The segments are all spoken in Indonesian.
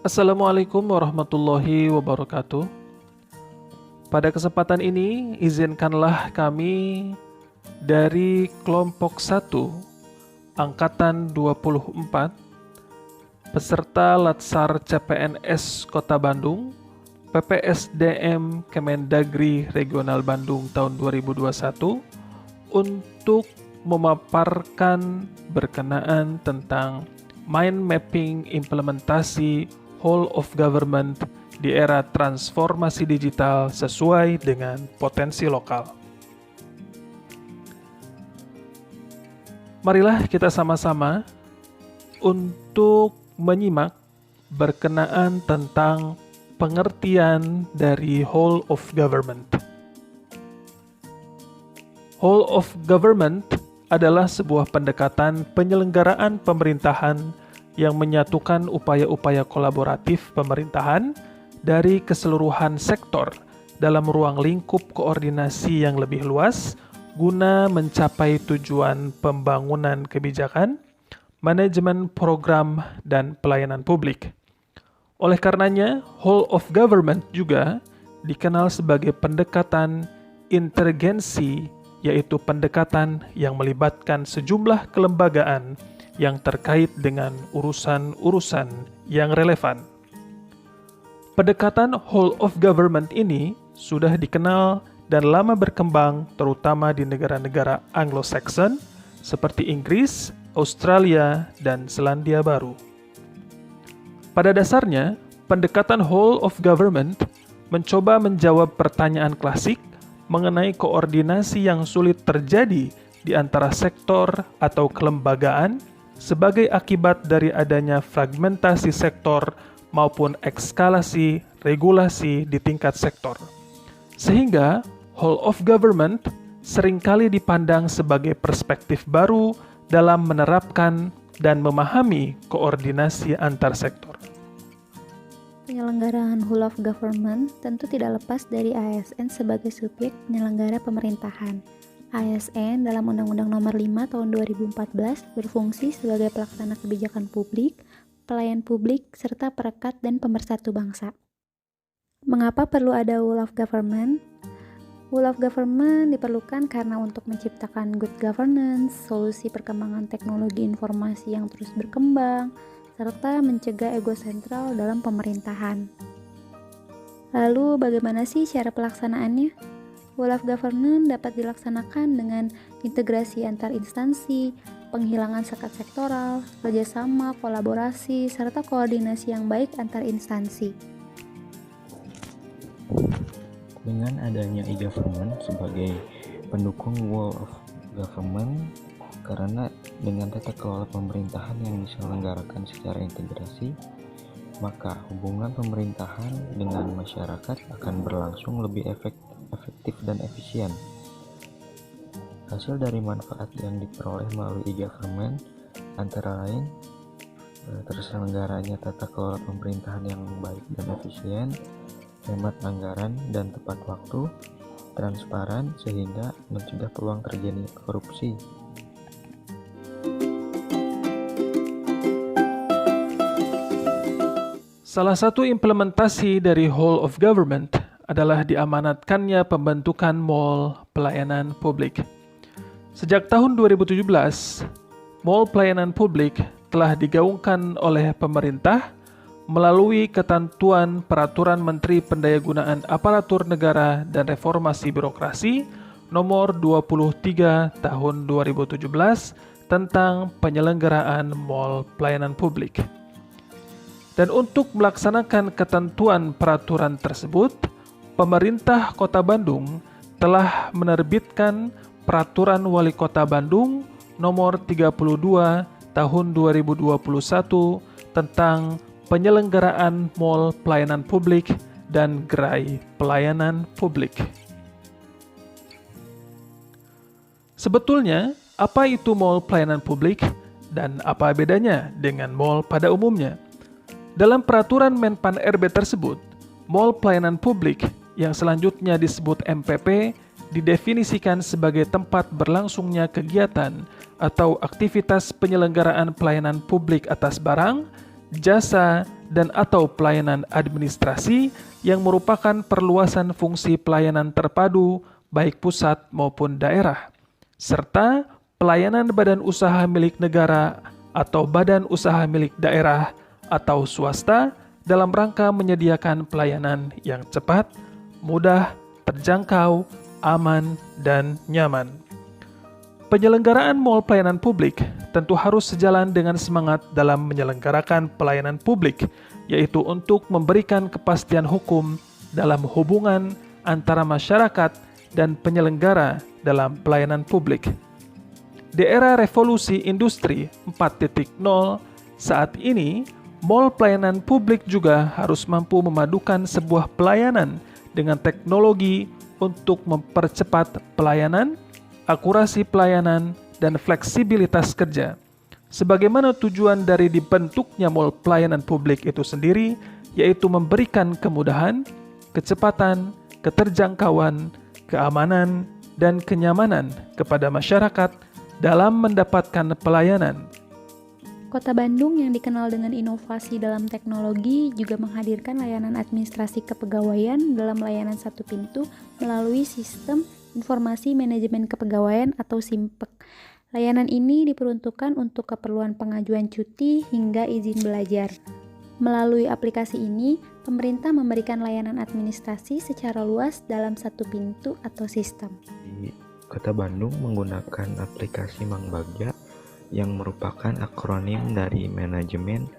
Assalamualaikum warahmatullahi wabarakatuh. Pada kesempatan ini, izinkanlah kami dari kelompok 1, Angkatan 24, peserta Latsar CPNS Kota Bandung, PPSDM Kemendagri Regional Bandung tahun 2021, untuk memaparkan berkenaan tentang mind mapping implementasi whole of government di era transformasi digital sesuai dengan potensi lokal. Marilah kita sama-sama untuk menyimak berkenaan tentang pengertian dari whole of government. Whole of government adalah sebuah pendekatan penyelenggaraan pemerintahan yang menyatukan upaya-upaya kolaboratif pemerintahan dari keseluruhan sektor dalam ruang lingkup koordinasi yang lebih luas guna mencapai tujuan pembangunan kebijakan, manajemen program, dan pelayanan publik. Oleh karenanya, whole of government juga dikenal sebagai pendekatan interagensi, yaitu pendekatan yang melibatkan sejumlah kelembagaan yang terkait dengan urusan-urusan yang relevan. Pendekatan whole of government ini sudah dikenal dan lama berkembang terutama di negara-negara Anglo-Saxon seperti Inggris, Australia, dan Selandia Baru. Pada dasarnya, pendekatan whole of government mencoba menjawab pertanyaan klasik mengenai koordinasi yang sulit terjadi di antara sektor atau kelembagaan sebagai akibat dari adanya fragmentasi sektor maupun ekskalasi regulasi di tingkat sektor. Sehingga whole of government seringkali dipandang sebagai perspektif baru dalam menerapkan dan memahami koordinasi antar sektor. Penyelenggaraan whole of government tentu tidak lepas dari ASN sebagai subjek penyelenggara pemerintahan. ASN dalam Undang-Undang Nomor 5 Tahun 2014 berfungsi sebagai pelaksana kebijakan publik, pelayan publik, serta perekat dan pemersatu bangsa. Mengapa perlu ada whole of government? Whole of government diperlukan karena untuk menciptakan good governance, solusi perkembangan teknologi informasi yang terus berkembang, serta mencegah ego sentral dalam pemerintahan. Lalu bagaimana sih cara pelaksanaannya? Whole of government dapat dilaksanakan dengan integrasi antar instansi, penghilangan sekat sektoral, kerjasama, kolaborasi, serta koordinasi yang baik antar instansi. Dengan adanya e-government sebagai pendukung whole of government, karena dengan tata kelola pemerintahan yang diselenggarakan secara integrasi, maka hubungan pemerintahan dengan masyarakat akan berlangsung lebih efektif dan efisien. Hasil dari manfaat yang diperoleh melalui e-government antara lain terselenggaranya tata kelola pemerintahan yang baik dan efisien, hemat anggaran dan tepat waktu, transparan sehingga mencegah peluang terjadinya korupsi. Salah satu implementasi dari whole of government adalah diamanatkannya pembentukan mall pelayanan publik. Sejak tahun 2017, mall pelayanan publik telah digaungkan oleh pemerintah melalui ketentuan Peraturan Menteri Pendayagunaan Aparatur Negara dan Reformasi Birokrasi Nomor 23 Tahun 2017 tentang penyelenggaraan mall pelayanan publik. Dan untuk melaksanakan ketentuan peraturan tersebut, pemerintah Kota Bandung telah menerbitkan Peraturan Wali Kota Bandung Nomor 32 Tahun 2021 tentang penyelenggaraan mall pelayanan publik dan gerai pelayanan publik. Sebetulnya, apa itu mall pelayanan publik dan apa bedanya dengan mall pada umumnya? Dalam peraturan Menpan RB tersebut, mall pelayanan publik yang selanjutnya disebut MPP didefinisikan sebagai tempat berlangsungnya kegiatan atau aktivitas penyelenggaraan pelayanan publik atas barang, jasa, dan atau pelayanan administrasi yang merupakan perluasan fungsi pelayanan terpadu baik pusat maupun daerah, serta pelayanan badan usaha milik negara atau badan usaha milik daerah atau swasta dalam rangka menyediakan pelayanan yang cepat, mudah, terjangkau, aman, dan nyaman. Penyelenggaraan mall pelayanan publik tentu harus sejalan dengan semangat dalam menyelenggarakan pelayanan publik, yaitu untuk memberikan kepastian hukum dalam hubungan antara masyarakat dan penyelenggara dalam pelayanan publik. Di era revolusi industri 4.0, saat ini mall pelayanan publik juga harus mampu memadukan sebuah pelayanan dengan teknologi untuk mempercepat pelayanan, akurasi pelayanan, dan fleksibilitas kerja. Sebagaimana tujuan dari dibentuknya mall pelayanan publik itu sendiri, yaitu memberikan kemudahan, kecepatan, keterjangkauan, keamanan, dan kenyamanan kepada masyarakat dalam mendapatkan pelayanan. Kota Bandung yang dikenal dengan inovasi dalam teknologi juga menghadirkan layanan administrasi kepegawaian dalam layanan satu pintu melalui sistem informasi manajemen kepegawaian atau SIMPEK. Layanan ini diperuntukkan untuk keperluan pengajuan cuti hingga izin belajar. Melalui aplikasi ini, pemerintah memberikan layanan administrasi secara luas dalam satu pintu atau sistem. Di Kota Bandung menggunakan aplikasi Mang Bagja yang merupakan akronim dari Manajemen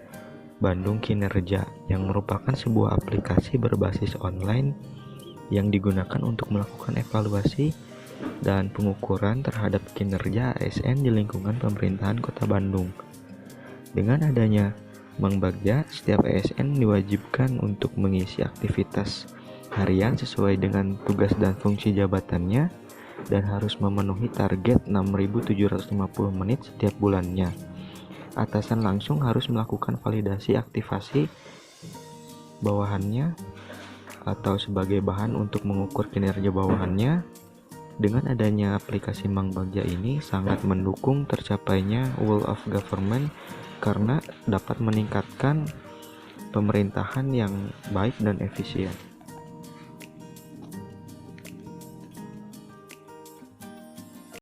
Bandung Kinerja, yang merupakan sebuah aplikasi berbasis online yang digunakan untuk melakukan evaluasi dan pengukuran terhadap kinerja ASN di lingkungan pemerintahan Kota Bandung. Dengan adanya Mang Bagja, setiap ASN diwajibkan untuk mengisi aktivitas harian sesuai dengan tugas dan fungsi jabatannya dan harus memenuhi target 6.750 menit setiap bulannya. Atasan langsung harus melakukan validasi aktivasi bawahannya atau sebagai bahan untuk mengukur kinerja bawahannya. Dengan adanya aplikasi Mang Bagja ini sangat mendukung tercapainya Whole of Government karena dapat meningkatkan pemerintahan yang baik dan efisien.